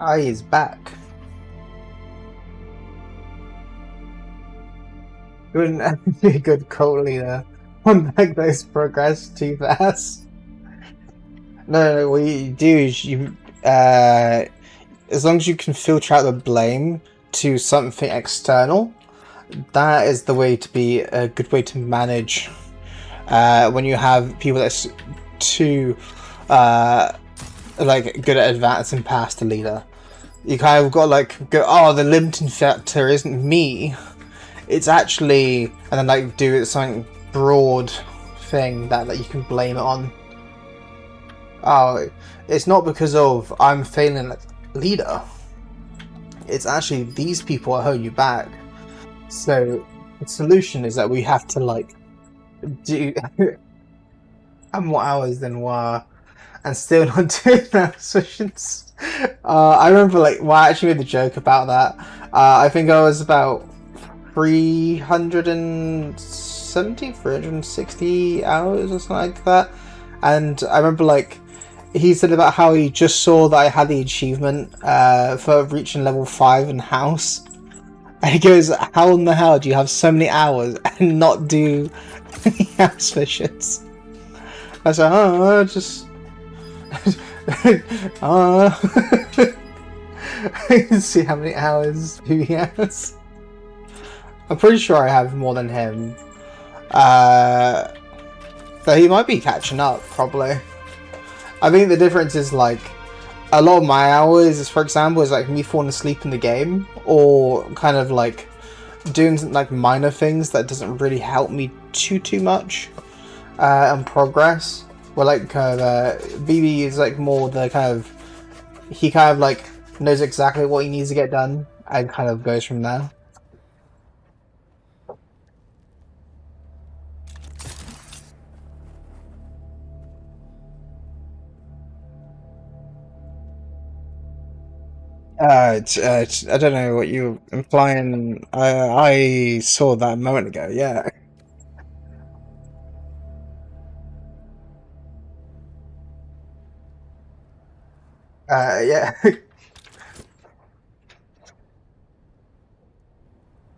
Ah, he's back. You wouldn't be a good cult leader. One back those progress too fast. No, what you do is as long as you can filter out the blame to something external, that is the way to be a good way to manage when you have people that's too like good at advancing past the leader. You kind of got to like go, oh, the limiting factor isn't me. It's actually, and then like do something broad thing that you can blame it on. Oh, it's not because of I'm failing as leader. It's actually these people are holding you back. So the solution is that we have to like do and more hours than what, and still not doing that sessions. I remember like I actually made the joke about that. I think I was about 360 hours or something like that, and I remember like he said about how he just saw that I had the achievement for reaching level 5 in house, and he goes, how in the hell do you have so many hours and not do any house missions? I was like, oh, just I can see how many hours he has. I'm pretty sure I have more than him. So he might be catching up, probably. I think the difference is like a lot of my hours, is, for example, is like me falling asleep in the game, or kind of like doing like minor things that doesn't really help me too much and progress. Well, like kind of BB is like more the kind of, he kind of like knows exactly what he needs to get done and kind of goes from there. I don't know what you're implying. I saw that a moment ago. Yeah. Yeah.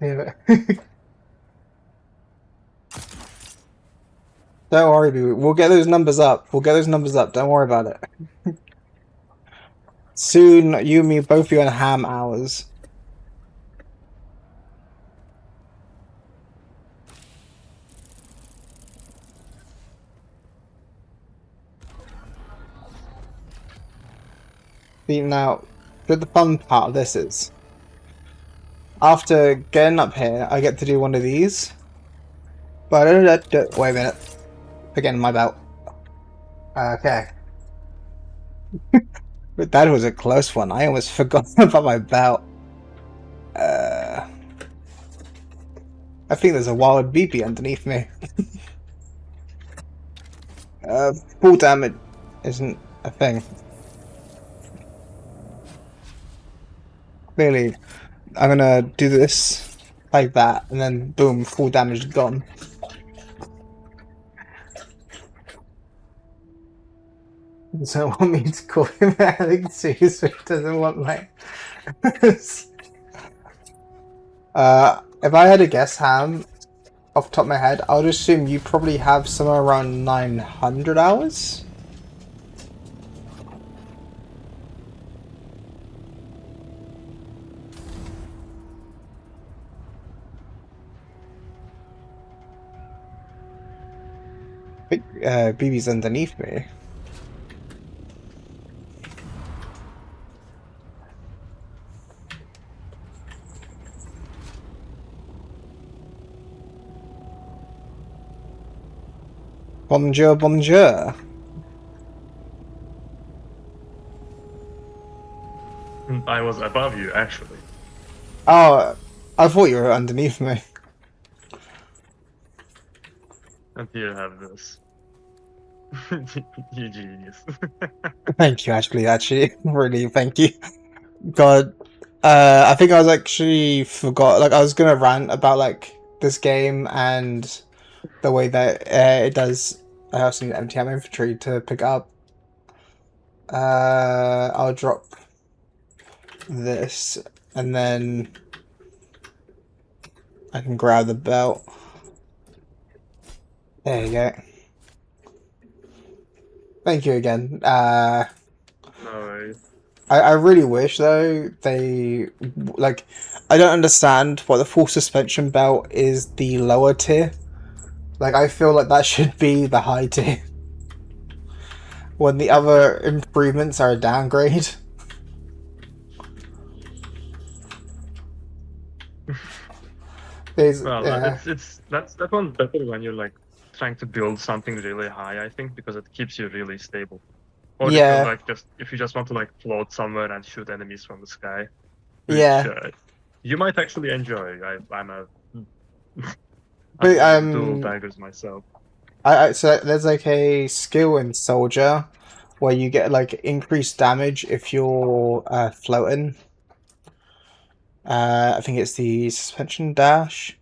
Yeah. Don't worry, dude. We'll get those numbers up. We'll get those numbers up. Don't worry about it. Soon, you and me both be on ham hours. See, now, the fun part of this is, after getting up here, I get to do one of these. But wait a minute. Again, my belt. Okay. But that was a close one. I almost forgot about my belt. I think there's a wild BP underneath me. Full damage isn't a thing. Clearly, I'm gonna do this like that, and then boom, full damage gone. Doesn't want me to call him Alex too, so he doesn't want like. If I had to guess, Ham, off the top of my head, I would assume you probably have somewhere around 900 hours. I think BB's underneath me. Bonjour, bonjour. I was above you, actually. Oh, I thought you were underneath me. And here you have this. You genius. Thank you, actually, really, thank you. God, I think I was actually forgot. Like, I was gonna rant about like this game and the way that it does. I also need empty ammo infantry to pick up. I'll drop this, and then I can grab the belt. There you go. Thank you again. No worries. I really wish though they like. I don't understand why the full suspension belt is the lower tier. Like I feel like that should be the high tier. When the other improvements are a downgrade. Well, Yeah. that's that one's better when you're like trying to build something really high, I think, because it keeps you really stable. Or Yeah. if you just want to like float somewhere and shoot enemies from the sky, which Yeah. you might actually enjoy. I'm a But I'm into dual daggers myself. so there's like a skill in soldier where you get like increased damage if you're floating. I think it's the suspension dash.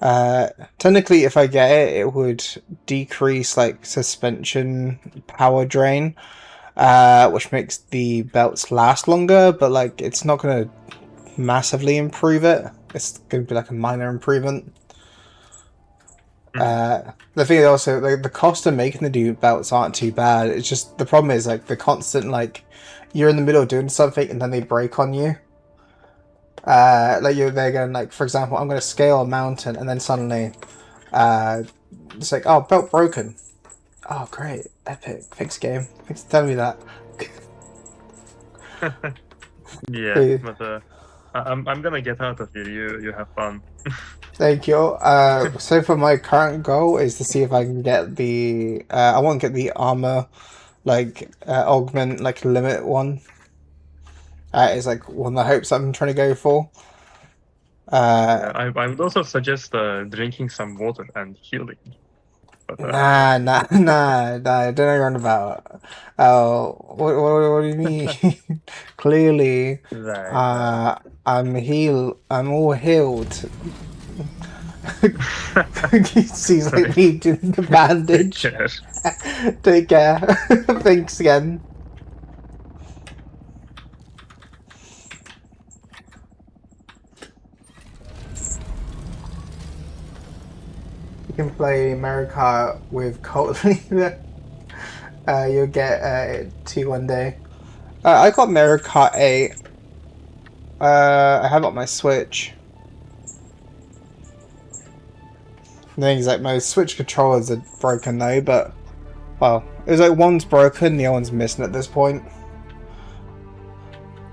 Technically, if I get it, it would decrease like suspension power drain, which makes the belts last longer. But like, it's not gonna massively improve it. It's gonna be like a minor improvement. The thing is also like the cost of making the new belts aren't too bad. It's just the problem is like the constant like you're in the middle of doing something and then they break on you. Like they're going like for example, I'm going to scale a mountain and then suddenly, it's like oh belt broken. Oh great, epic, thanks game, thanks for telling me that. Yeah, but I'm gonna get out of here. You have fun. Thank you. So for my current goal is to see if I can get the. I want to get the armor, like augment, like limit one. Is like one of the hopes I'm trying to go for. I would also suggest drinking some water and healing. But Nah. I don't know what about. Oh, what do you mean? Clearly, right. I'm all healed. He sees like me doing the bandage. Take care. Thanks again. You can play Mario Kart with Colt Leader. You'll get 2 one day. I got Mario Kart 8. I have it on my Switch. The thing is, like, my Switch controllers are broken though, but well, it was like one's broken, the other one's missing at this point.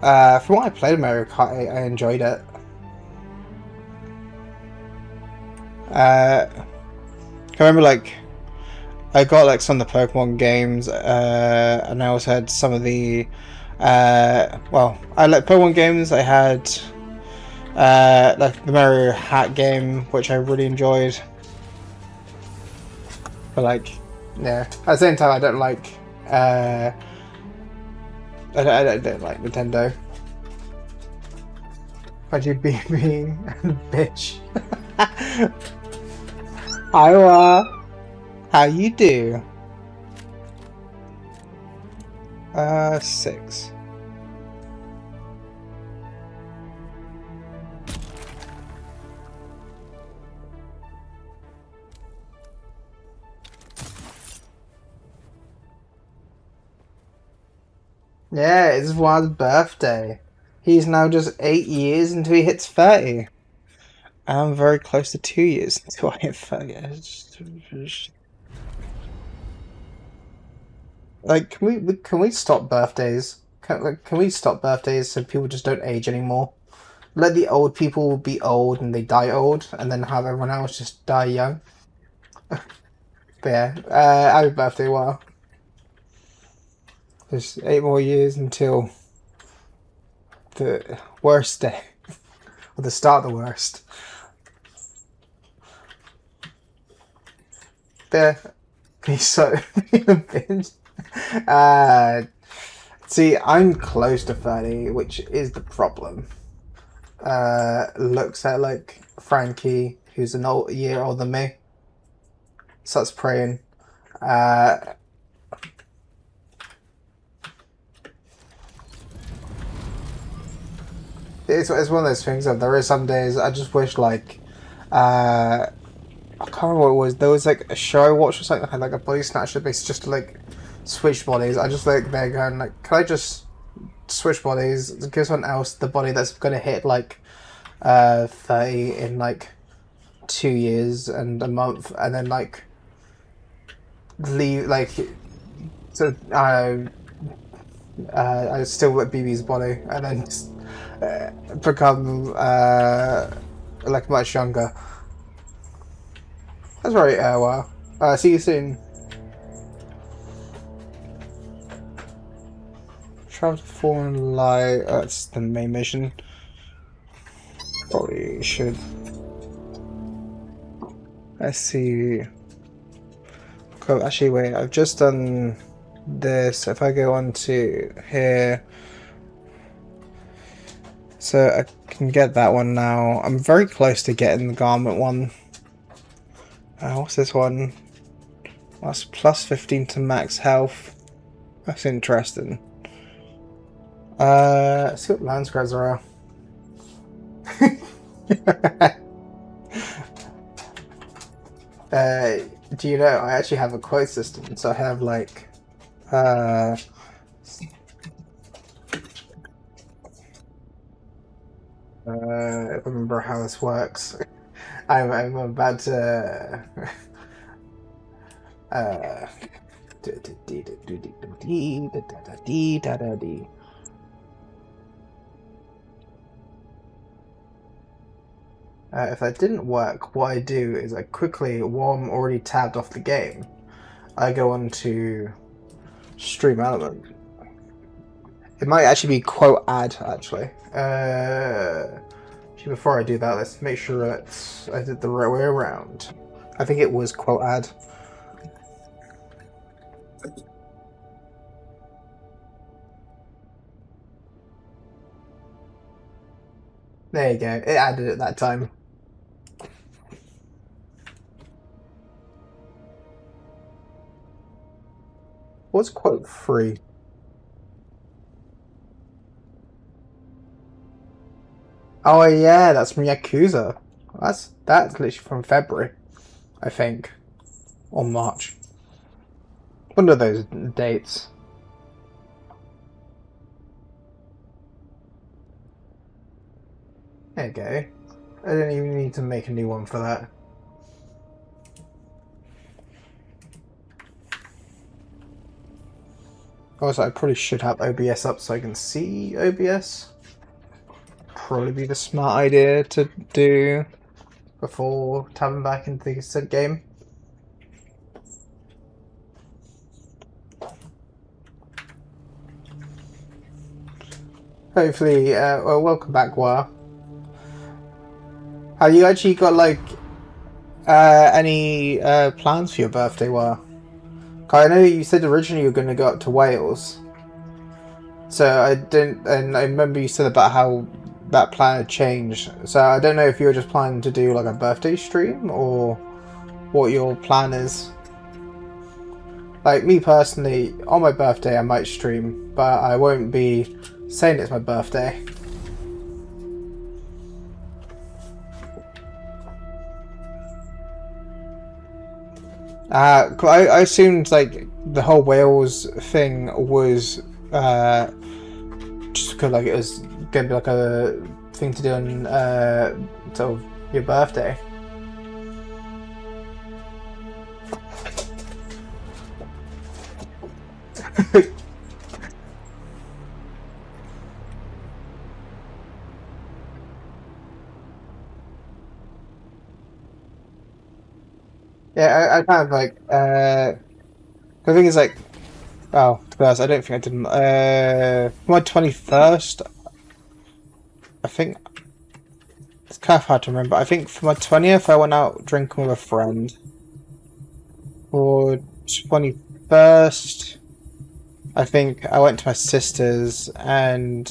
From what I played Mario Kart 8, I enjoyed it. I remember like I got like some of the Pokemon games, and I also had some of the well, I like Pokemon games. I had like the Mario Hat game, which I really enjoyed. But like, yeah, at the same time, I don't like I don't like Nintendo. Why'd you beat me, bitch? Iowa, how you do? 6. Yeah, it's Vlad's birthday. He's now just 8 years until he hits 30. I'm very close to 2 years until I hit 30. Like, can we stop birthdays? Can we stop birthdays so people just don't age anymore? Let the old people be old and they die old, and then have everyone else just die young. But yeah, happy birthday, wow. There's 8 more years until the worst day. Or the start of the worst. There. He's so bitch. See, I'm close to 30, which is the problem. Looks at like Frankie, who's a year older than me. Starts praying. it's one of those things that there is some days I just wish like I can't remember what it was. There was like a show I watched or something that had like a body snatcher based just to like switch bodies. I just like there going like, can I just switch bodies? Give someone else the body that's gonna hit like 30 in like 2 years and a month, and then like leave like so I still with BB's body, and then just, become like much younger. That's right. Well, see you soon. Travel to foreign light. That's the main mission. Probably should. Let's see. Cool. Actually, wait. I've just done this. If I go on to here, so I can get that one now. I'm very close to getting the garment one. What's this one? That's plus 15 to max health. That's interesting. Let's see what land spreads are. Do you know, I actually have a quote system, so I have like if I remember how this works. I'm about to if that didn't work, what I do is I quickly, while I'm already tabbed off the game, I go on to stream element. It might actually be quote add, actually. Before I do that, let's make sure that I did the right way around. I think it was quote add. There you go, it added it that time. What's quote free? Oh yeah, that's from Yakuza. That's literally from February, I think, or March. One of those dates. There you go. I don't even need to make a new one for that. Also, I probably should have OBS up so I can see OBS. Probably be the smart idea to do before tabbing back into the said game. Hopefully, well, welcome back, War. Have you actually got like any plans for your birthday, War? I know you said originally you were going to go up to Wales, so I didn't, and I remember you said about how that plan had changed. So I don't know if you were just planning to do like a birthday stream or what your plan is. Like me personally, on my birthday I might stream, but I won't be saying it's my birthday. I assumed like the whole Wales thing was just because like it was gonna be like a thing to do on sort of your birthday. Yeah, I kind of like the thing is like, oh, to be honest, I don't think I did my 21st. I think it's kind of hard to remember. I think for my 20th I went out drinking with a friend. For 21st, I think I went to my sister's and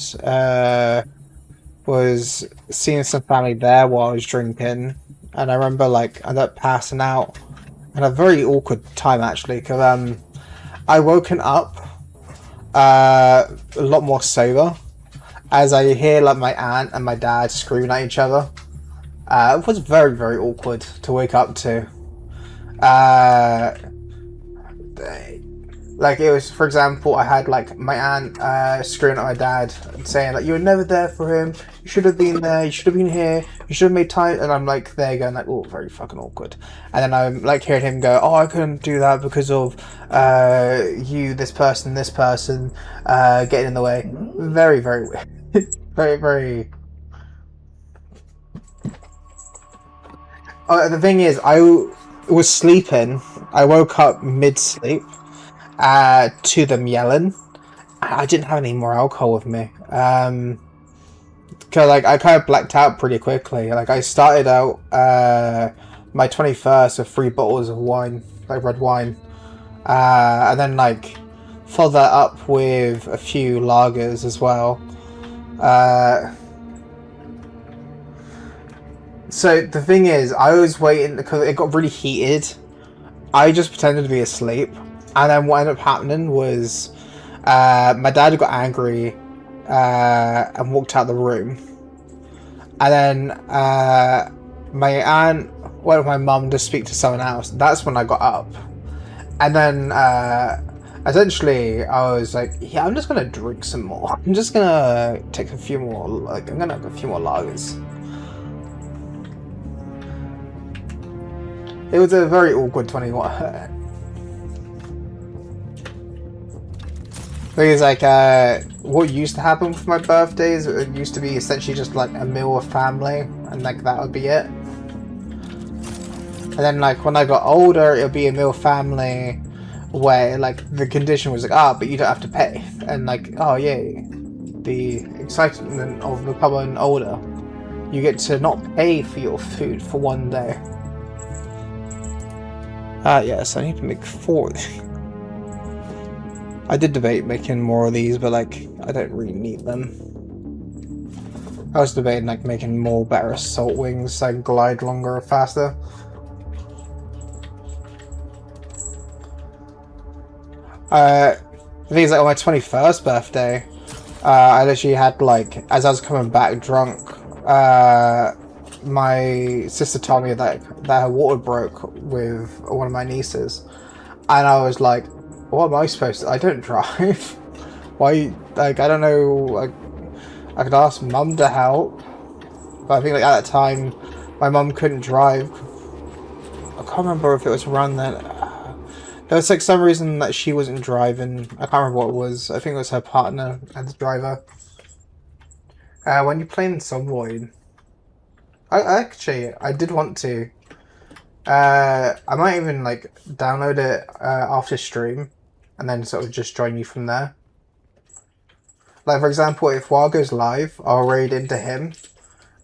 was seeing some family there while I was drinking. And I remember like I ended up passing out. And a very awkward time actually, because I woken up a lot more sober, as I hear like my aunt and my dad screaming at each other. It was very, very awkward to wake up to. Uh, like it was, for example, I had like my aunt screaming at my dad and saying like, "You were never there for him. You should have been there. You should have been here. You should have made time." And I'm like there going like, "Oh, very fucking awkward." And then I'm like hearing him go, "Oh, I couldn't do that because of you, this person, getting in the way." Very, very weird. Very, very. Oh, the thing is, I was sleeping. I woke up mid-sleep to them yelling. I didn't have any more alcohol with me. Cause like I kind of blacked out pretty quickly. Like I started out my 21st with 3 bottles of wine, like red wine, and then like followed that up with a few lagers as well. So the thing is, I was waiting because it got really heated. I just pretended to be asleep, and then what ended up happening was my dad got angry and walked out of the room, and then my aunt went with my mum to speak to someone else. That's when I got up, and then essentially I was like, "Yeah, I'm just gonna drink some more. I'm just gonna take a few more. Like I'm gonna have a few more lagers." It was a very awkward 21. Because like what used to happen for my birthdays, it used to be essentially just like a meal with family, and like that would be it. And then like when I got older, it would be a meal with family where like the condition was like, but you don't have to pay, and like, oh yay, the excitement of becoming older, you get to not pay for your food for one day. Yes, I need to make 4. I did debate making more of these, but like, I don't really need them. I was debating like making more better assault wings so I can glide longer or faster. The thing is, like on my 21st birthday, I literally had like, as I was coming back drunk, my sister told me that her water broke with one of my nieces, and I was like, "What am I supposed to? I don't drive. Why? Like, I don't know. Like, I could ask mum to help, but I think like at that time, my mum couldn't drive. I can't remember if it was around then. There was like some reason that she wasn't driving. I can't remember what it was. I think it was her partner as the driver. When you're playing Subvoid, I did want to. I might even like download it after stream, and then sort of just join you from there. Like for example, if WoW goes live, I'll raid into him,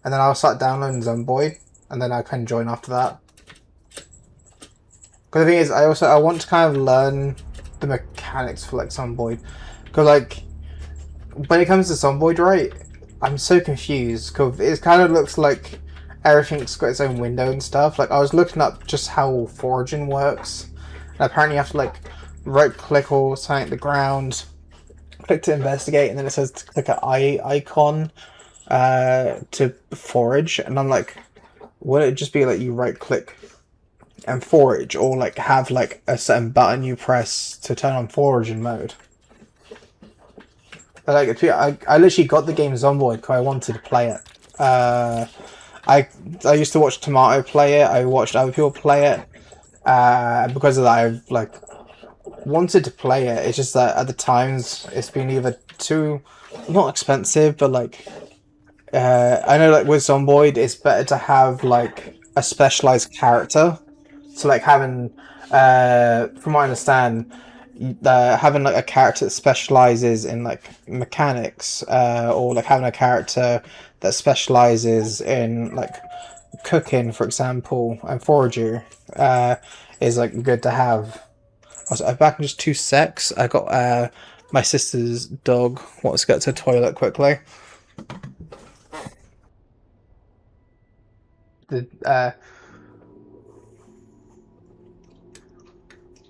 and then I'll start downloading Zomboid, and then I can join after that. Because the thing is, I want to kind of learn the mechanics for like Zomboid, because like when it comes to Zomboid, right, I'm so confused because it kind of looks like everything's got its own window and stuff. Like I was looking up just how foraging works, and apparently you have to like right click or something at the ground, click to investigate, and then it says to click an icon to forage, and I'm like, would it just be like you right click and forage, or like have like a certain button you press to turn on foraging mode? But like I literally got the game Zomboid because I wanted to play it. I used to watch Tomato play it. I watched other people play it, and because of that, I've like wanted to play it. It's just that at the times it's been either too not expensive, but like I know like with Zomboid, it's better to have like a specialized character. So like having, from what I understand, having like a character that specializes in like mechanics, or like having a character that specializes in like cooking, for example, and forager, is like good to have. Also, I'm back in just 2 secs. I got my sister's dog wants to go to the toilet quickly.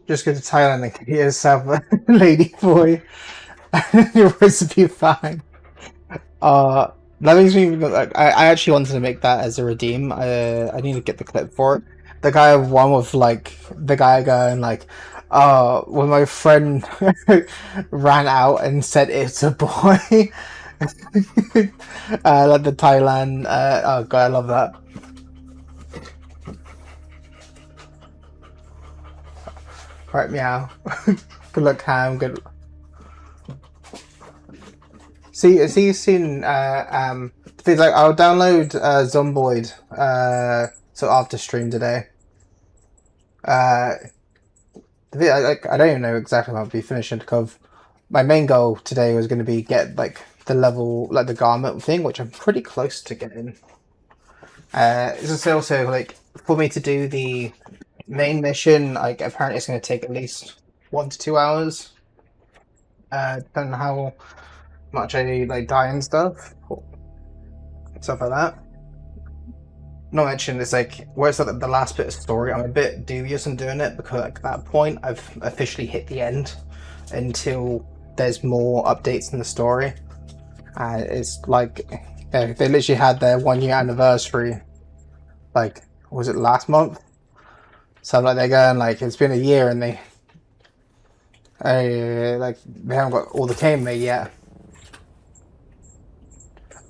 Just go to Thailand and get yourself a lady boy. Your words will be fine. Uh, that makes me like I actually wanted to make that as a redeem. I need to get the clip for it. The guy one with like the guy going like, when my friend ran out and said it's a boy. Like the Thailand. Oh god, I love that. Right, meow. Good luck, Ham. Good. See you soon. Things like I'll download Zomboid. So after stream today. Uh, I don't even know exactly what I'll be finishing because my main goal today was going to be get like the level, like the garment thing, which I'm pretty close to getting. It's also like for me to do the main mission. Like apparently it's going to take at least 1 to 2 hours. Depending on how much I like die and stuff like that. Not mention it's like where it's like the last bit of story. I'm a bit dubious in doing it because at that point I've officially hit the end until there's more updates in the story. It's like they literally had their 1 year anniversary. Like was it last month? So like they're going like it's been a year and they haven't got all the game made yet.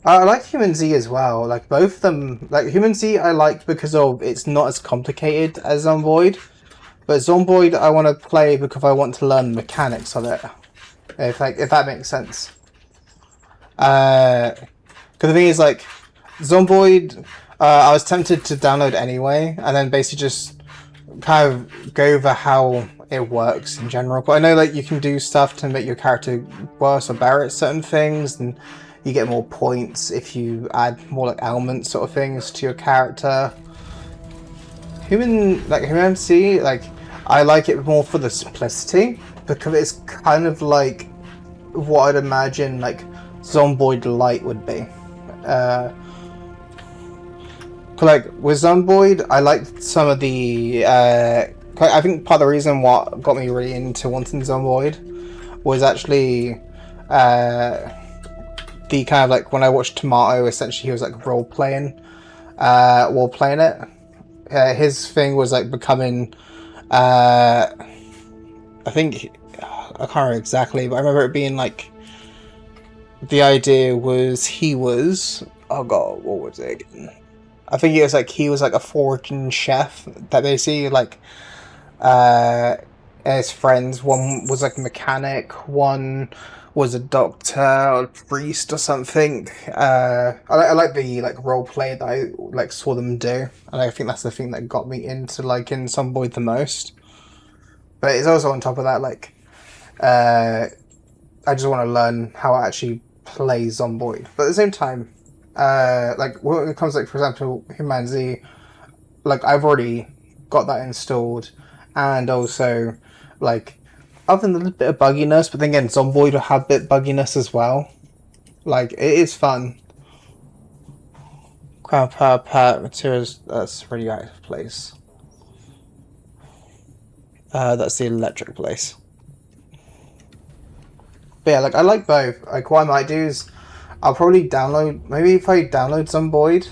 I like Human Z as well. Like both of them, like Human Z, I like because of it's not as complicated as Zomboid, but Zomboid I want to play because I want to learn the mechanics of it. If that makes sense. Because the thing is like Zomboid, I was tempted to download anyway, and then basically just kind of go over how it works in general. But I know like you can do stuff to make your character worse or better at certain things, and you get more points if you add more like elements sort of things to your character. Humanity, like I like it more for the simplicity because it's kind of like what I'd imagine like Zomboid Light would be. Like with Zomboid, I liked some of the. I think part of the reason what got me really into wanting Zomboid was actually. The kind of like when I watched Tomato, essentially he was like role playing while playing it. His thing was like becoming I think I can't remember exactly, but I remember it being like the idea was he was oh god, what was it again? I think it was like he was like a foraging chef that basically like his friends, one was like a mechanic, one was a doctor or a priest or something. I like the like role play that I like saw them do, and I think that's the thing that got me into like in Zomboid the most. But it's also on top of that like I just want to learn how I actually play Zomboid. But at the same time, like when it comes like for example Humanity, like I've already got that installed, and also like other than a bit of bugginess, but then again, Zomboid will have a bit of bugginess as well. Like, it is fun. Crown Power Pat Materials, that's a radioactive place. That's the electric place. But yeah, like, I like both. Like, what I might do is, I'll probably download, maybe if I download Zomboid,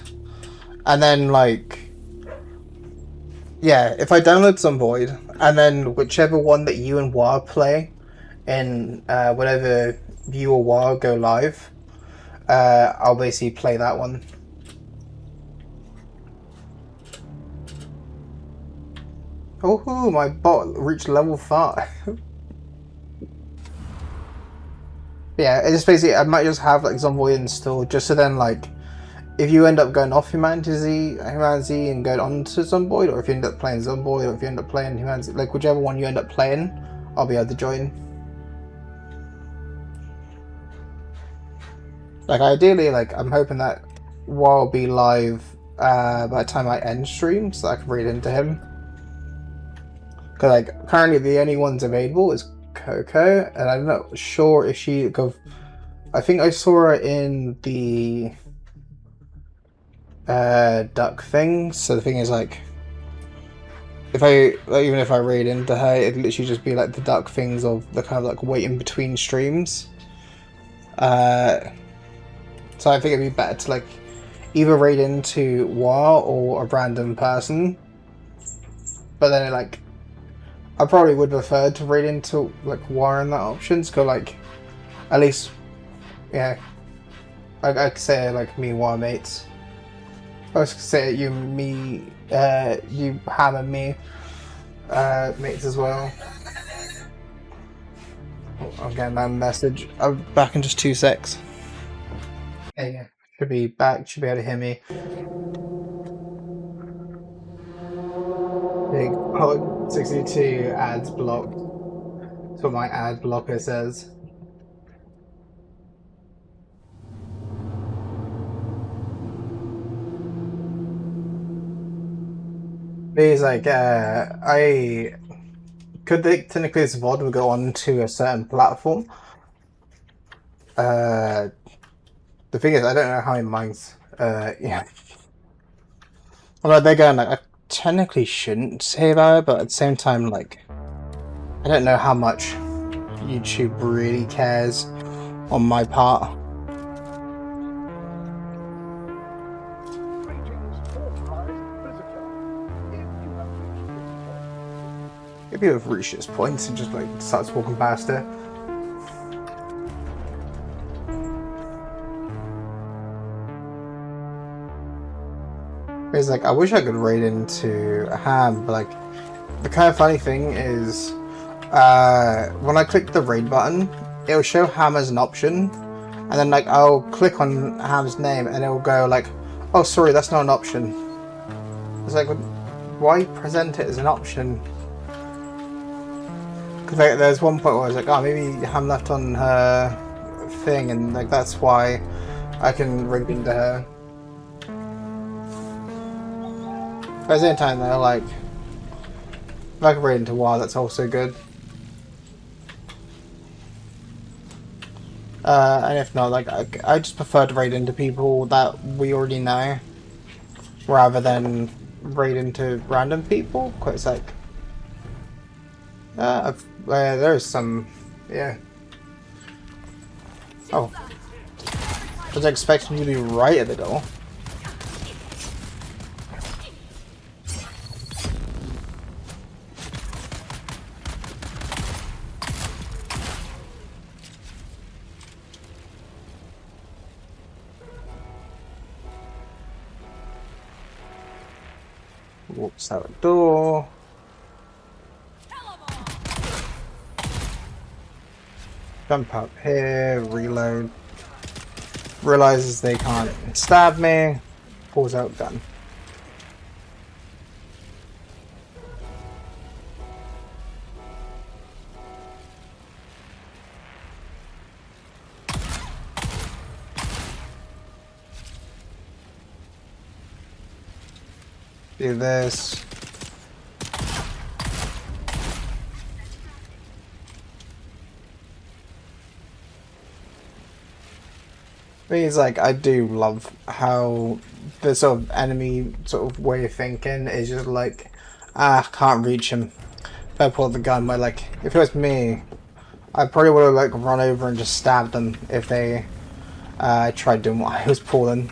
and then, like, yeah, if I download Zomboid, and then whichever one that you and War play, in whenever you or War go live, I'll basically play that one. Oh, my bot reached level 5. Yeah, it's just basically, I might just have like Zomboid installed, just so then like, if you end up going off Humanity and going on to Zomboid, or if you end up playing Zomboid, or if you end up playing Humanity, like whichever one you end up playing, I'll be able to join. Like ideally, like I'm hoping that War will be live by the time I end stream, so I can read into him. Because like currently the only ones available is Coco, and I'm not sure if she. I think I saw her in the duck thing. So the thing is like, if I like, even if I read into her, it'd literally just be like the duck things of the kind of like waiting between streams. So So I think it'd be better to like either raid into War or a random person. But then like I probably would prefer to raid into like War in that option, so like at least yeah. I'd say like me War mates. I was gonna say you Ham and me mates as well. Oh, I'm getting that message. I'm back in just 2 secs. Yeah, should be back. Should be able to hear me. Big Pod 62 ads blocked. That's what my ad blocker says. He's like, I could technically this VOD would go on to a certain platform. The thing is, I don't know how many mics. Yeah. Although they're going like, I technically shouldn't say that, but at the same time, like, I don't know how much YouTube really cares on my part. Maybe we've reached this point and just like starts walking past it. It's like I wish I could raid into a Ham, but like the kind of funny thing is when I click the raid button, it'll show Ham as an option, and then like I'll click on Ham's name and it'll go like, oh sorry, that's not an option. It's like, why present it as an option? Because like, there's one point where I was like, oh maybe Ham left on her thing, and like that's why I can raid into her. But at the same time, they're like, if I can raid into WoW, that's also good. And if not, like, I just prefer to raid into people that we already know, rather than raid into random people. Quite like, there's some, yeah. Oh, I was expecting you to be right at the door. Walks out the door. Jump up here, reload. Realizes they can't stab me. Pulls out gun. Do this. He's like, I do love how the sort of enemy sort of way of thinking is just like, can't reach him. If I pull the gun, but like, if it was me, I probably would have like run over and just stabbed them if they tried doing what I was pulling.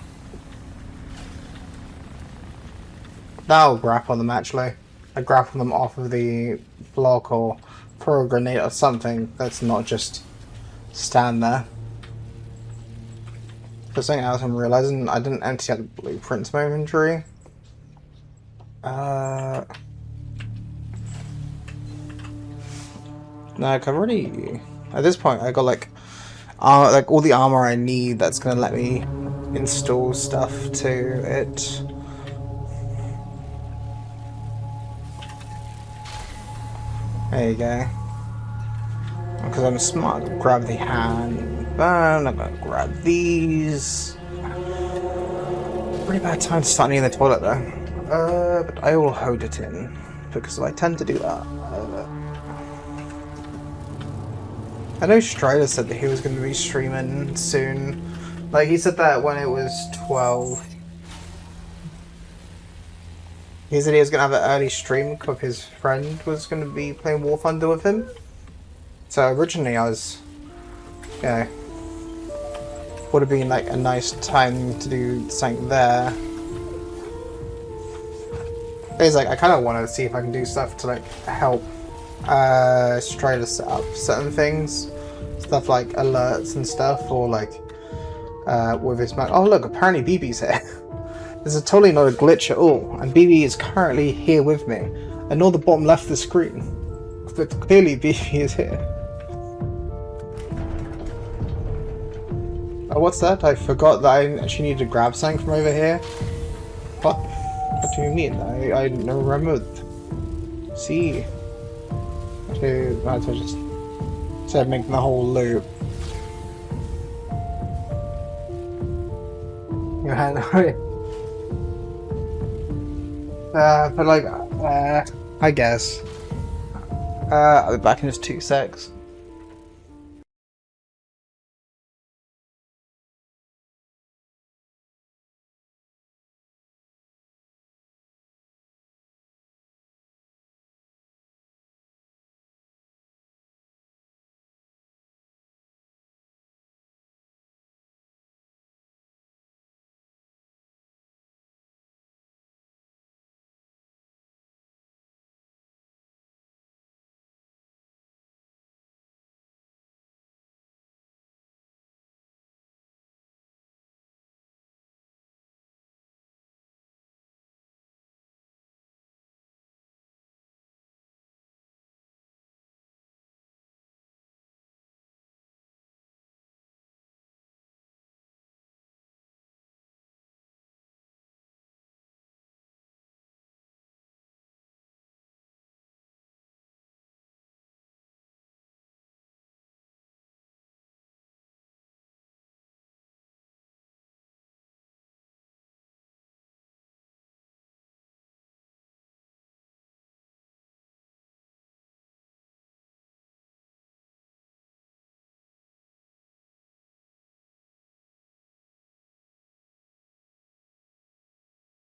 That'll grapple them actually. I grapple them off of the block or throw a grenade or something that's not just stand there. For something else I'm realizing, I didn't empty out the blueprints in my inventory. No, I've already... At this point, I got like all the armor I need that's gonna let me install stuff to it. There you go. Because I'm smart, grab the hand burn, I'm gonna grab these. Pretty bad time to start in the toilet though. But I will hold it in, because I tend to do that. I know Strider said that he was going to be streaming soon. Like, he said that when it was 12. He said he was going to have an early stream because his friend was going to be playing War Thunder with him. So originally I was, would have been like a nice time to do something there. It's like I kind of want to see if I can do stuff to like help Strider set up certain things, stuff like alerts and stuff, or like with his mic. Oh look, apparently BB's here. This is totally not a glitch at all, and BB is currently here with me. Ignore the bottom left of the screen, but clearly BB is here. Oh, what's that? I forgot that I actually need to grab something from over here. What? What do you mean? I remembered. See. I just said making the whole loop. But like, I guess. I'll be back in just 2 secs.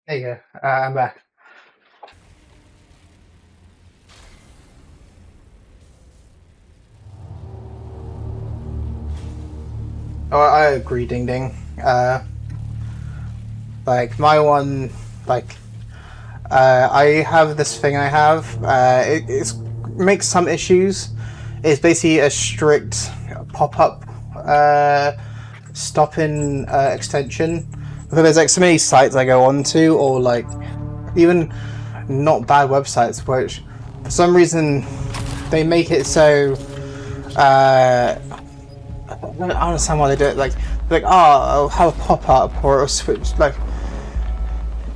There you go. I'm back. Oh, I agree, Ding Ding. Like my one, like I have this thing I have. It makes some issues. It's basically a strict pop-up stopping extension. Because there's like so many sites I go on to, or like even not bad websites, which for some reason they make it so. I don't understand why they do it. Like oh, I'll have a pop-up or a switch. Like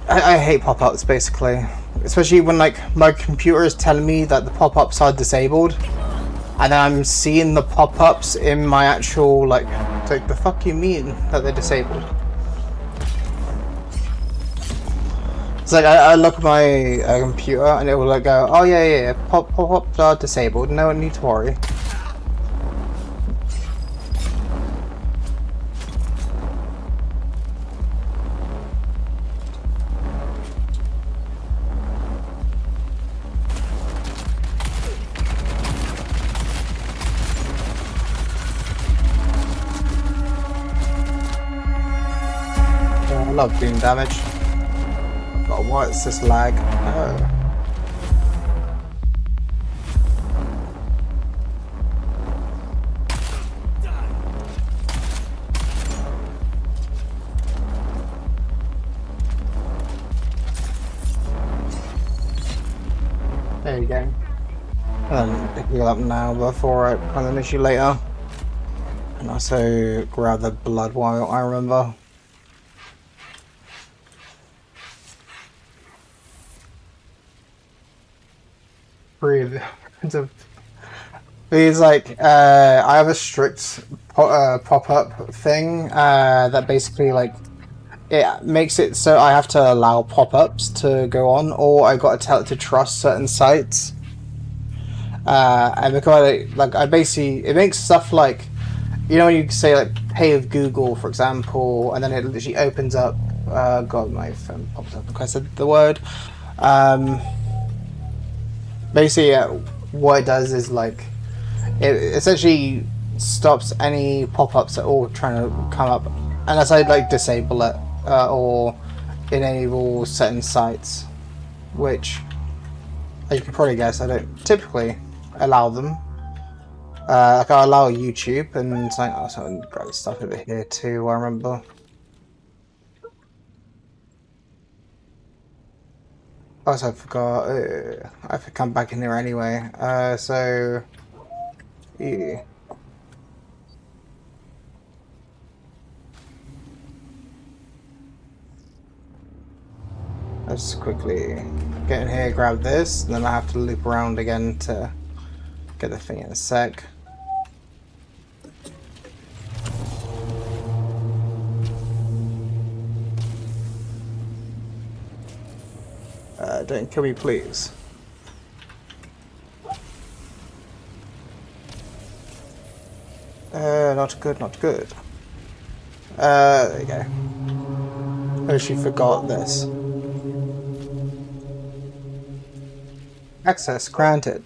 I hate pop-ups basically, especially when like my computer is telling me that the pop-ups are disabled, and then I'm seeing the pop-ups in my actual like the fuck you mean that they're disabled? It's like I look at my computer and it will like go, oh yeah, pop-ups are disabled. No need to worry. I love doing damage. But what's this lag? Oh. There you go. Pick it up now before I find an issue later. And also grab the blood while I remember. Breathe. It's like I have a strict pop-up thing that basically like it makes it so I have to allow pop-ups to go on, or I got to tell it to trust certain sites. And because I basically it makes stuff like, you know, when you say like pay with Google, for example, and then it literally opens up. God, my phone popped up because I said the word. Basically, what it does is like it essentially stops any pop-ups that all trying to come up unless I like disable it or enable certain sites, which you can probably guess I don't typically allow them. Like I allow YouTube and like oh, so grab stuff over here too. I remember. Also, I forgot. I have to come back in here anyway. So yeah. Let's quickly get in here, grab this, and then I have to loop around again to get the thing in a sec. Don't kill me, please. Not good, not good. There you go. Oh, she forgot this. Access granted.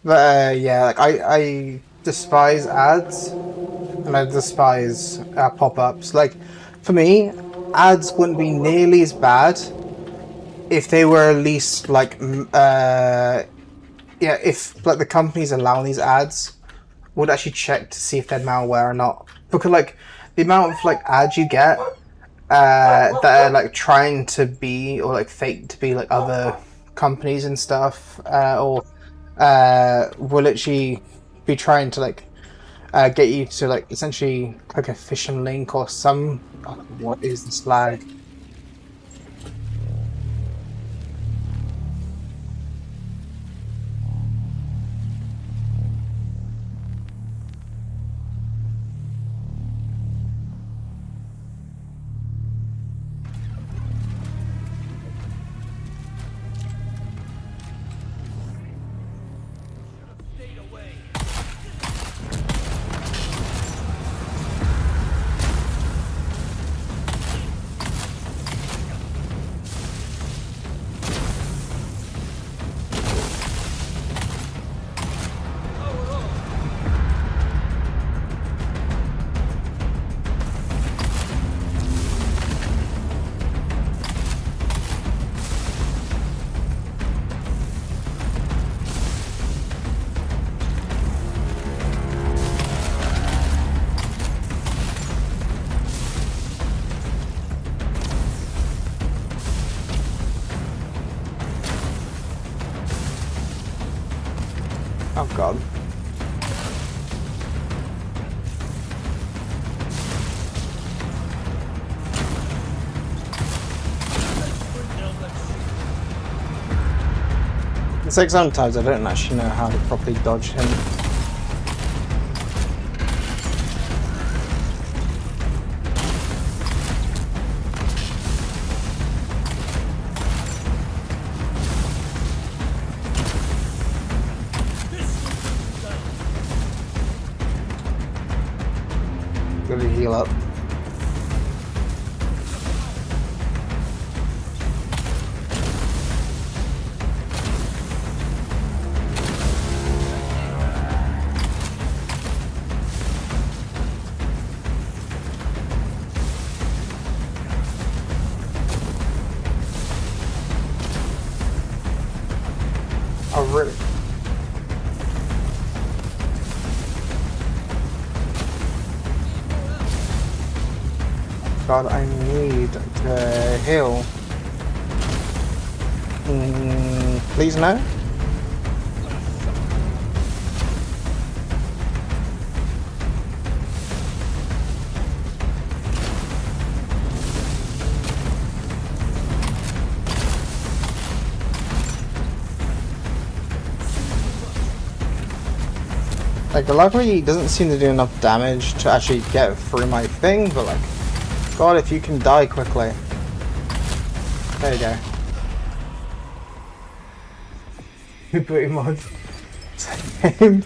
But yeah, like I despise ads, and I despise pop-ups. Like, for me, ads wouldn't be nearly as bad if they were at least like, yeah, if like the companies allowing these ads would actually check to see if they're malware or not. Because like the amount of like ads you get that are like trying to be or like fake to be like other companies and stuff, or will actually be trying to like get you to like essentially click a phishing link or some. Oh, what is this lag? Oh god. It's like sometimes I don't actually know how to properly dodge him. Gotta heal up. Oh really? God, I need to heal. Please no? Like, luckily it doesn't seem to do enough damage to actually get through my thing, but like, God, if you can die quickly. There you go. Booty mod. Same.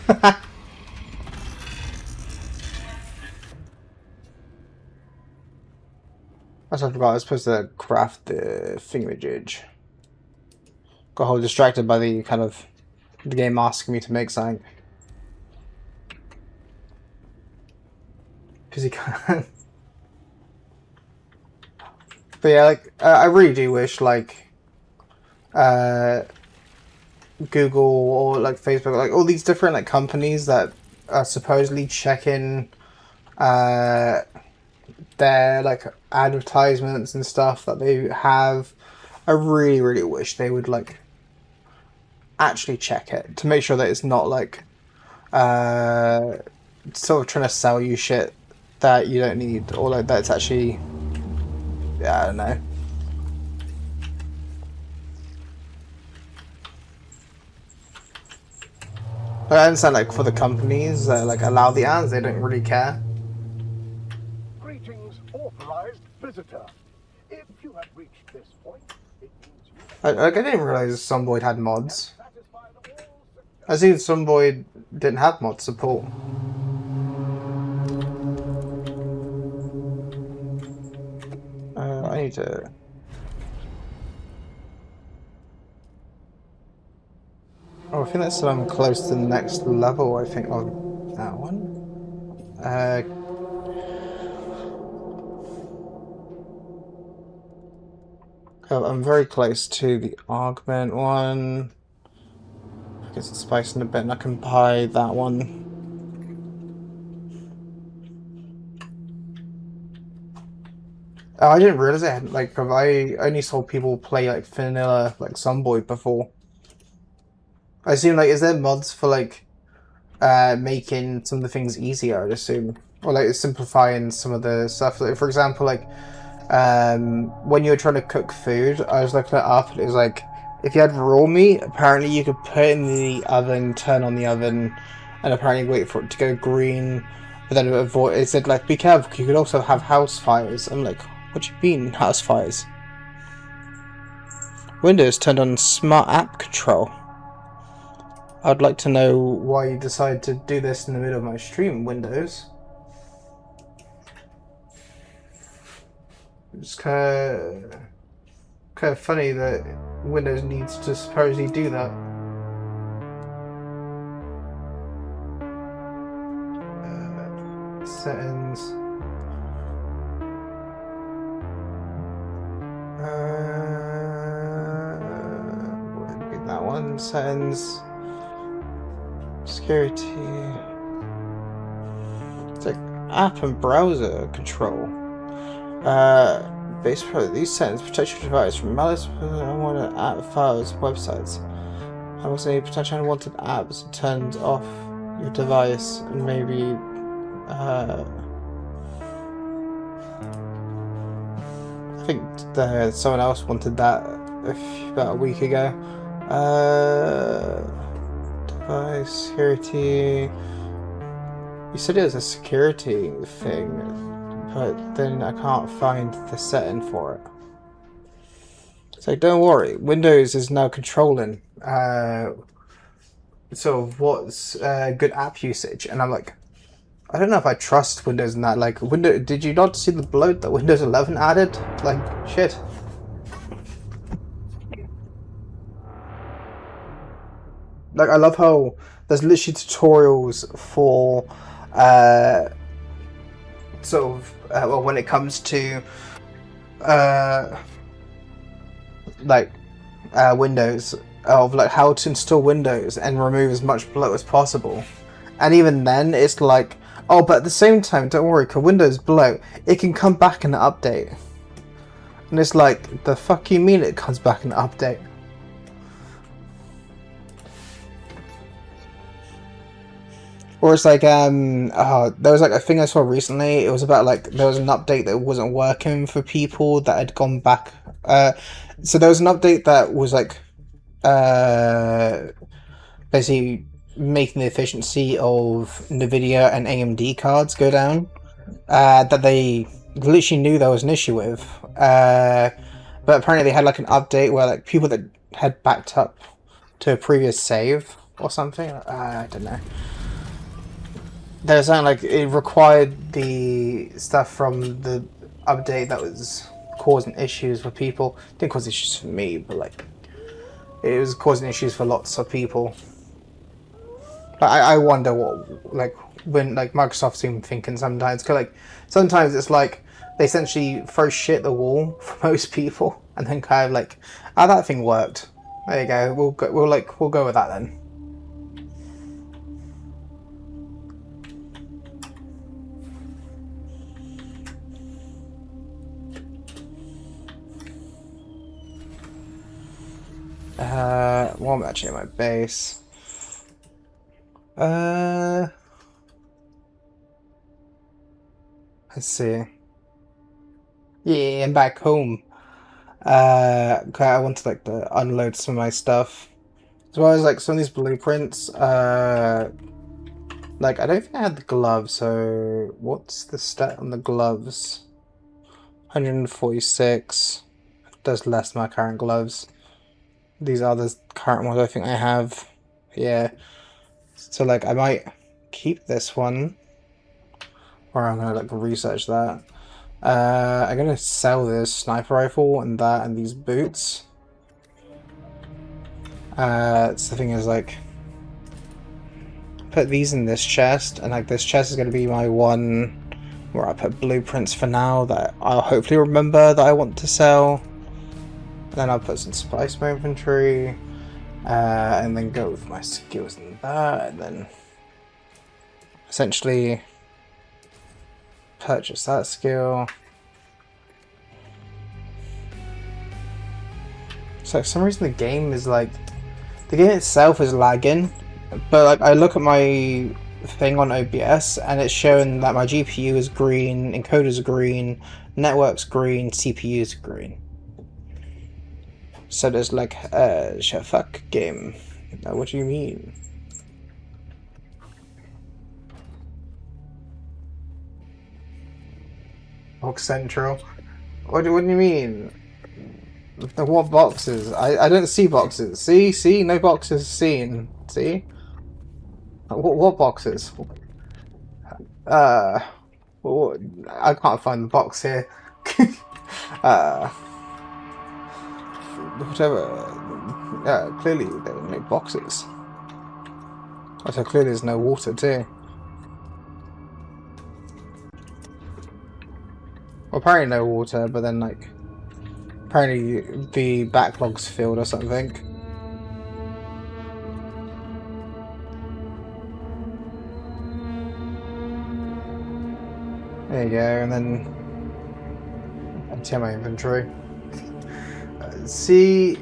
I forgot I was supposed to craft the thingamajig. Got whole distracted by the kind of the game asking me to make something. because you can. But yeah, like I really do wish like Google or like Facebook, like all these different like companies that are supposedly checking their like advertisements and stuff that they have. I really, really wish they would like actually check it to make sure that it's not like sort of trying to sell you shit that you don't need, or like that's actually, yeah, I don't know. I understand, like, for the companies that like allow the ads, they don't really care. Greetings, authorized visitor. If you have reached this point, it means you I didn't realize Zomboid had mods. satisfied all I see Zomboid didn't have mod support. I need to. Oh, I think that's close to the next level. I think of that one. I'm very close to the augment one. I guess it's spicing a bit, and I can buy that one. Oh, I didn't realize it. Like, I only saw people play like vanilla, like Zomboid before. I assume, like, is there mods for like making some of the things easier? I'd assume, or like simplifying some of the stuff. Like, for example, like when you were trying to cook food, I was looking it up, and it was like if you had raw meat, apparently you could put it in the oven, turn on the oven, and apparently wait for it to go green. But then it said like, be careful, you could also have house fires. I'm like, what do you mean house fires? Windows turned on smart app control. I'd like to know why you decided to do this in the middle of my stream, Windows. It's kind of funny that Windows needs to supposedly do that. Settings. Would be that one. Settings. Security. It's like app and browser control. These settings protect your device from malicious unwanted app files, websites. I will say potentially unwanted apps turned off your device, and maybe I think someone else wanted that about a week ago. Device security. You said it was a security thing, but then I can't find the setting for it. So don't worry, Windows is now controlling sort of what's good app usage, and I'm like, I don't know if I trust Windows in that. Like, did you not see the bloat that Windows 11 added? Like, shit. Like, I love how there's literally tutorials for sort of well, when it comes to Windows, of like how to install Windows and remove as much bloat as possible. And even then, it's like, oh, but at the same time, don't worry, because Windows bloat, it can come back in the update. And it's like, the fuck you mean it comes back in the update? Or it's like, there was like a thing I saw recently, it was about like, there was an update that wasn't working for people that had gone back. So there was an update that was like, basically making the efficiency of NVIDIA and AMD cards go down, that they literally knew there was an issue with. But apparently they had like an update where like people that had backed up to a previous save or something, I don't know. There's something like it required the stuff from the update that was causing issues for people. It didn't cause issues for me, but like it was causing issues for lots of people. I wonder what like when like Microsoft's even thinking sometimes. Cause like sometimes it's like they essentially throw shit at the wall for most people, and then kind of like, oh, that thing worked. There you go. We'll go with that then. Well, I'm actually at my base. Let's see. Yeah, I'm back home. Okay, I want to like to unload some of my stuff. As well as like some of these blueprints. Like I don't think I had the gloves, so what's the stat on the gloves? 146. Does less than my current gloves. These are the current ones I think I have. Yeah. So like I might keep this one. Or I'm gonna like research that. I'm gonna sell this sniper rifle and that and these boots. So the thing is like put these in this chest, and like this chest is gonna be my one where I put blueprints for now that I'll hopefully remember that I want to sell. And then I'll put some spice in my inventory. And then go with my skills in that, and then essentially purchase that skill. So for some reason the game itself is lagging, but like I look at my thing on OBS and it's showing that my GPU is green, encoder's green, network's green, CPU's green. So there's like fuck game. What do you mean? Box Central. What do you mean? What boxes? I don't see boxes. See, no boxes seen. See? What boxes? I can't find the box here. Whatever. Clearly there were no boxes. So clearly there's no water too. Well, apparently no water, but then like apparently the backlog's filled or something. There you go, and then empty my inventory. See,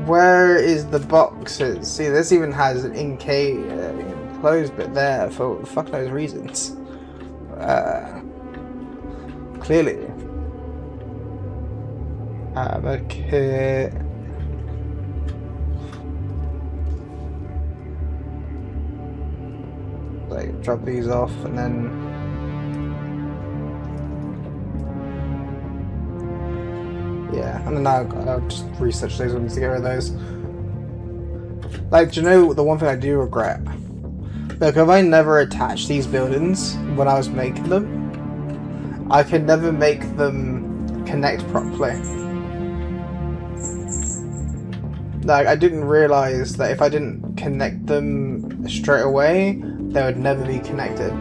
where is the boxes? See, this even has an enclosed bit there for fuck knows reasons. Clearly. Okay. Like, drop these off and then. Yeah, and then I'll just research those ones to get rid of those. Like, do you know the one thing I do regret? Like, if I never attached these buildings when I was making them, I could never make them connect properly. Like, I didn't realize that if I didn't connect them straight away, they would never be connected.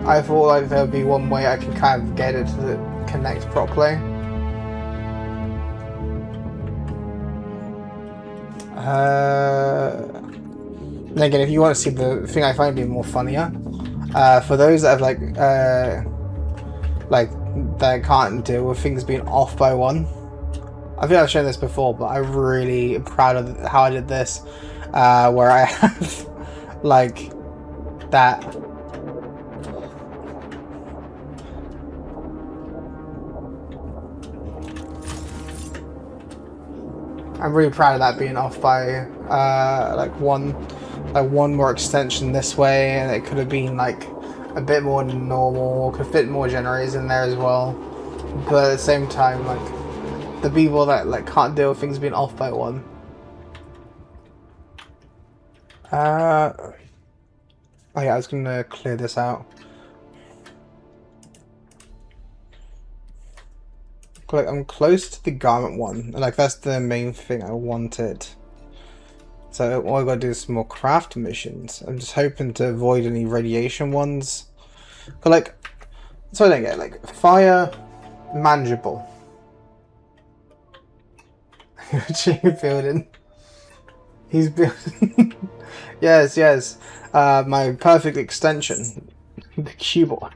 I thought like there would be one way I can kind of get it to connect properly. And again, if you want to see the thing I find even more funnier, for those that have like that can't deal with things being off by one. I think I've shown this before, but I'm really proud of how I did this, where I have like that. I'm really proud of that being off by like one more extension this way, and it could have been like a bit more normal, could fit more generators in there as well. But at the same time, like the people that like can't deal with things being off by one. Oh yeah, I was gonna clear this out. Like I'm close to the garment one, and like that's the main thing I wanted. So all I gotta do is some more craft missions. I'm just hoping to avoid any radiation ones. But like, so I don't get like fire, manageable. Building. He's building. Yes, yes. My perfect extension, the cuboid.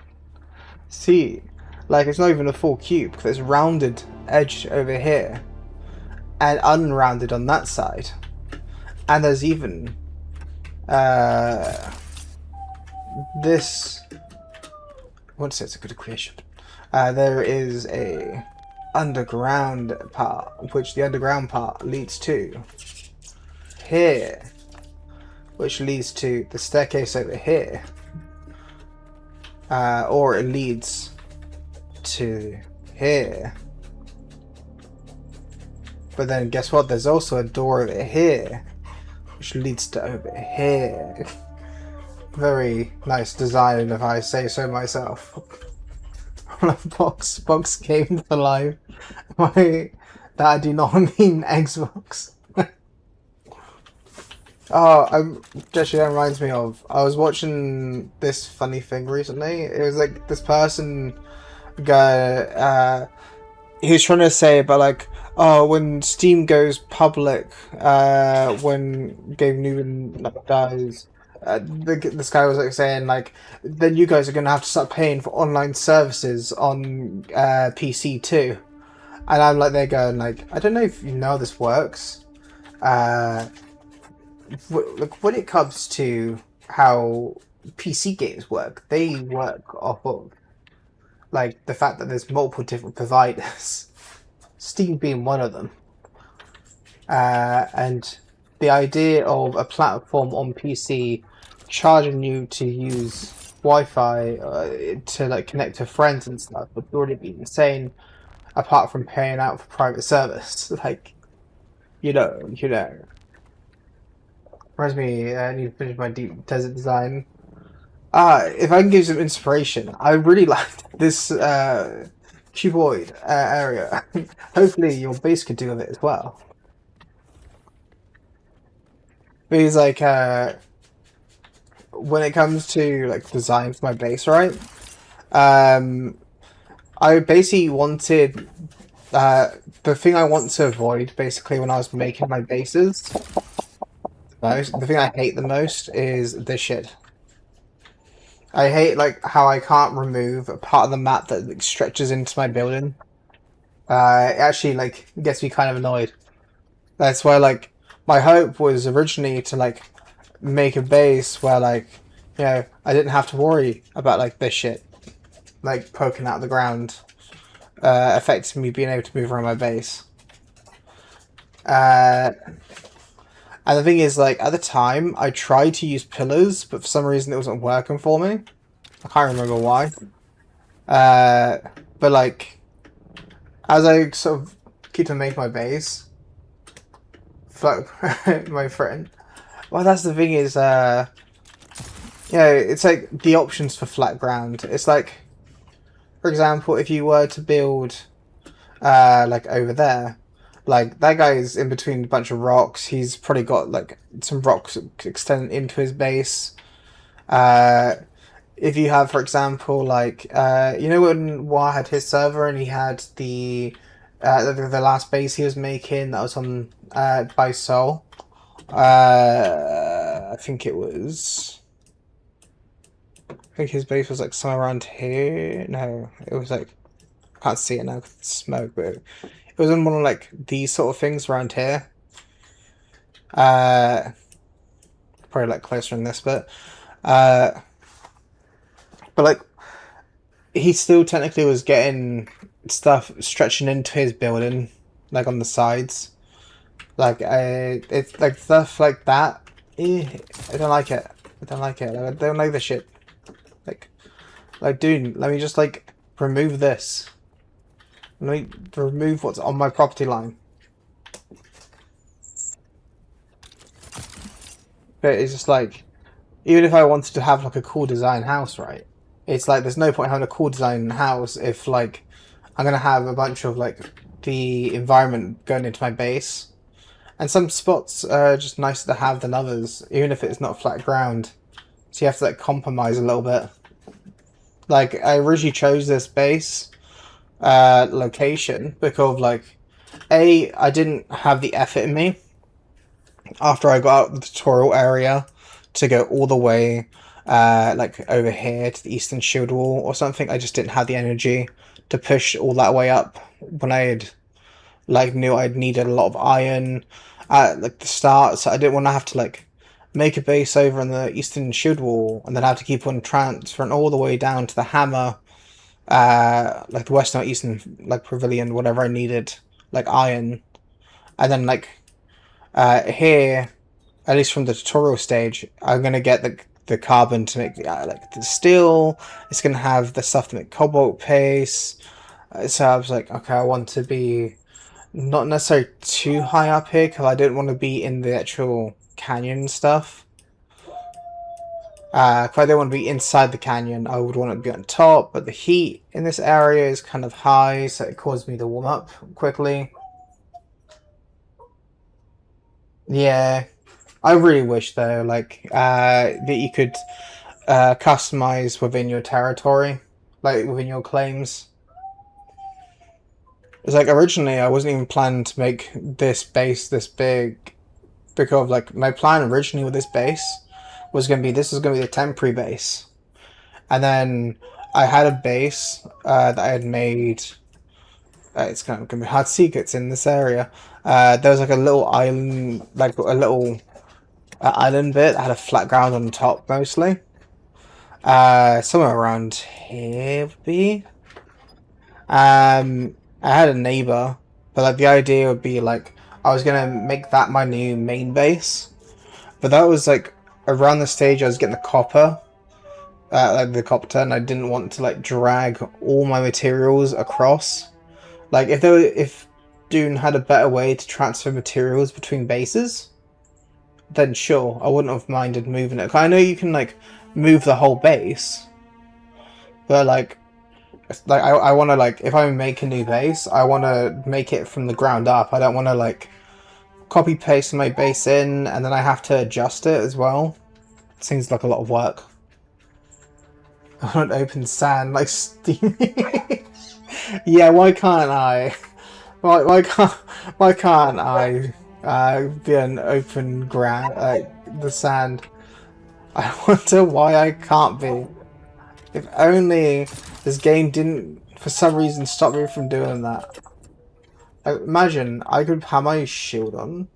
See, like it's not even a full cube. There's rounded edge over here, and unrounded on that side. And there's even this. I want to say it's a good creation. There is a underground part, which the underground part leads to here, which leads to the staircase over here, or it leads to here. But then guess what? There's also a door over here, which leads to over here. Very nice design, if I say so myself. Box came to life. That I do not mean Xbox. Oh, actually, that reminds me of. I was watching this funny thing recently. It was like this person guy. He was trying to say about like, oh, when Steam goes public, when Gabe Newman dies, this guy was like saying like, then you guys are gonna have to start paying for online services on PC too. And I'm like, they're going like, I don't know if you know how this works. Like when it comes to how PC games work, they work off of like the fact that there's multiple different providers, Steam being one of them, and the idea of a platform on PC charging you to use Wi-Fi to like connect to friends and stuff would already be insane. Apart from paying out for private service, like you know. Reminds me, I need to finish my deep desert design. If I can give some inspiration, I really liked this cuboid area. Hopefully your base could do with it as well. Because like when it comes to like design for my base, right? I basically wanted the thing I want to avoid basically when I was making my bases. The thing I hate the most is this shit. I hate like how I can't remove a part of the map that like, stretches into my building. It actually like gets me kind of annoyed. That's why like my hope was originally to like make a base where like, you know, I didn't have to worry about like this shit like poking out of the ground, affecting me being able to move around my base. And the thing is, like, at the time, I tried to use pillars, but for some reason it wasn't working for me. I can't remember why. But, like, as I sort of keep on making my base, my friend. Well, that's the thing is, yeah, it's like the options for flat ground. It's like, for example, if you were to build, like, over there, like, that guy's in between a bunch of rocks. He's probably got, like, some rocks extending into his base. If you have, for example, like, you know when War had his server and he had the last base he was making that was on, by Sol? I think it was... I think his base was, like, somewhere around here. No, it was, like... I can't see it now because it's smoke, but... It was in one of like these sort of things around here. Probably like closer in this bit. But like he still technically was getting stuff stretching into his building, like on the sides. Like it's like stuff like that. I don't like it. I don't like it. I don't like this shit. Like dude, let me just like remove this. Let me remove what's on my property line. But it's just like, even if I wanted to have like a cool design house, right? It's like there's no point having a cool design house if like I'm gonna have a bunch of like the environment going into my base, And some spots are just nicer to have than others, even if it's not flat ground. So you have to like compromise a little bit. Like I originally chose this base location because like I didn't have the effort in me after I got out of the tutorial area to go all the way like over here to the eastern shield wall or something. I just didn't have the energy to push all that way up when I had like knew I'd needed a lot of iron at like the start, so I didn't want to have to like make a base over on the eastern shield wall and then have to keep on transferring all the way down to the hammer, like the western or eastern like pavilion, whatever I needed, like iron, and then like here, at least from the tutorial stage, I'm gonna get the carbon to make like the steel. It's gonna have the stuff to make cobalt paste. So I was like, okay, I want to be not necessarily too high up here because I didn't want to be in the actual canyon and stuff. If I didn't want to be inside the canyon, I would want to be on top, but the heat in this area is kind of high, so it caused me to warm up quickly. Yeah, I really wish though, like, that you could customize within your territory, like within your claims. It's like originally I wasn't even planning to make this base this big because like my plan originally with this base was going to be this is going to be the temporary base, and then I had a base that I had made. It's kind of going to be hard to see 'cause it's in this area. There was like a little island, like a little island bit that had a flat ground on the top mostly. Somewhere around here would be. I had a neighbor, but like the idea would be like I was gonna make that my new main base, but that was like around the stage I was getting the copper, like the copter, and I didn't want to like drag all my materials across. Like if Dune had a better way to transfer materials between bases, then sure, I wouldn't have minded moving it. I know you can like move the whole base, but like I want to like if I make a new base, I want to make it from the ground up. I don't want to like copy paste my base in and then I have to adjust it as well. It seems like a lot of work. I want open sand like steamy. Yeah, why can't I? Why can't I be an open ground like the sand? I wonder why I can't be. If only this game didn't, for some reason, stop me from doing that. Like, imagine, I could have my shield on.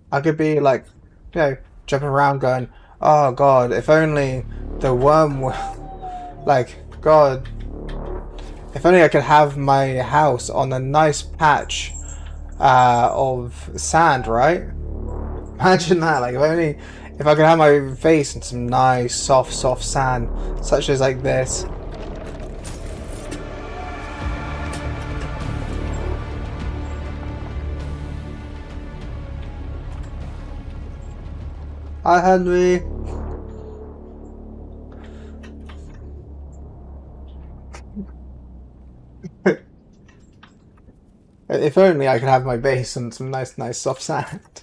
I could be, like, you know, jumping around going, oh god, if only the worm were... Like, god. If only I could have my house on a nice patch of sand, right? Imagine that, like, if I could have my face in some nice, soft sand, such as like this. Hi, Henry. If only I could have my base in some nice, soft sand.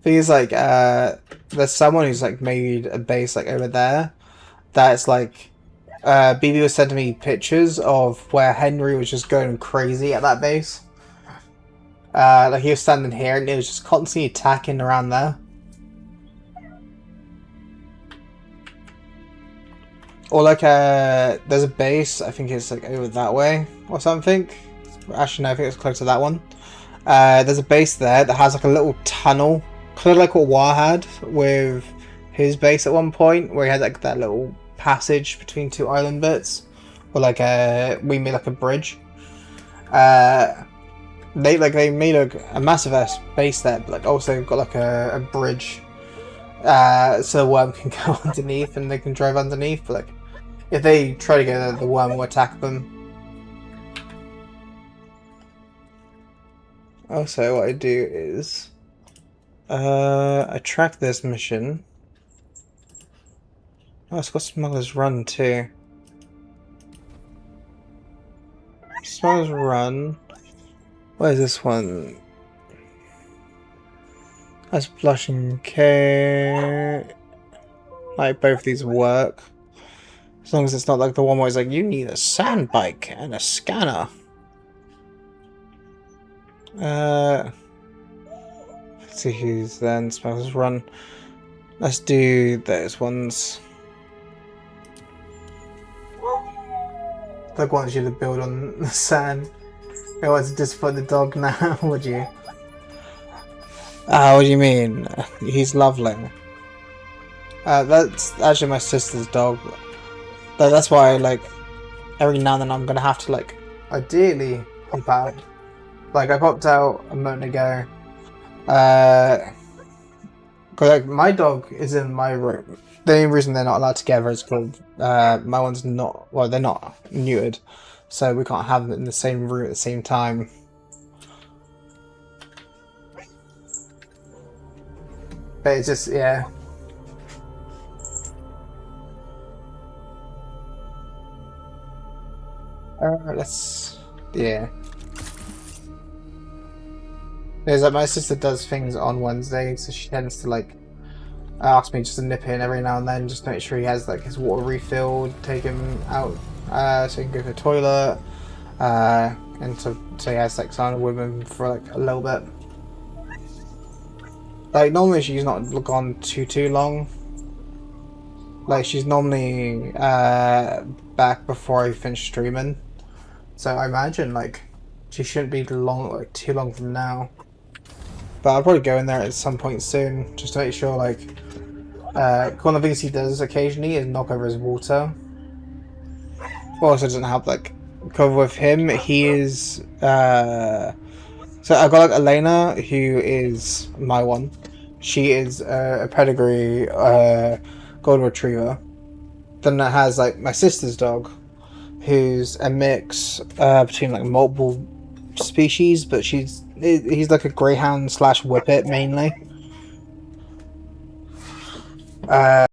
Thing is, like, there's someone who's like made a base like over there. That's like, BB was sending me pictures of where Henry was just going crazy at that base. Like he was standing here and he was just constantly attacking around there. Or like, there's a base. I think it's like over that way or something. Actually, no, I think it's close to that one. There's a base there that has like a little tunnel. Kind of like what War had with his base at one point, where he had like that little passage between two island bits, or like we made like a bridge. They made a massive ass base there, but like also got like a bridge, so the worm can go underneath and they can drive underneath. But like if they try to go there, the worm will attack them. Also, what I do is. I track this mission. Oh, it's got Smuggler's Run too. Smells run. Where's this one? That's blushing K. Like both these work. As long as it's not like the one where it's like, you need a sand bike and a scanner. Let's see who's then. Smells run. Let's do those ones. Like wants you to build on the sand. I want to disappoint the dog now, would you? What do you mean? He's lovely. That's actually my sister's dog. That's why, like, every now and then I'm gonna have to, like, ideally pop out. Like, I popped out a moment ago. Cause, like, my dog is in my room. The only reason they're not allowed together is because my one's not, well, they're not neutered. So we can't have them in the same room at the same time. But it's just, yeah. Yeah. There's like my sister does things on Wednesday, so she tends to like ask me just to nip in every now and then, just to make sure he has like his water refilled, take him out so he can go to the toilet, and so he has like time with him for like a little bit. Like normally she's not gone too long. Like she's normally back before I finish streaming. So I imagine like she shouldn't be too long from now. But I'll probably go in there at some point soon, just to make sure like one of the things he does occasionally is knock over his water. Also doesn't help like cover with him. He is so I've got like Elena, who is my one. She is a pedigree golden retriever. Then it has like my sister's dog, who's a mix between like multiple species, but he's like a greyhound / whippet mainly.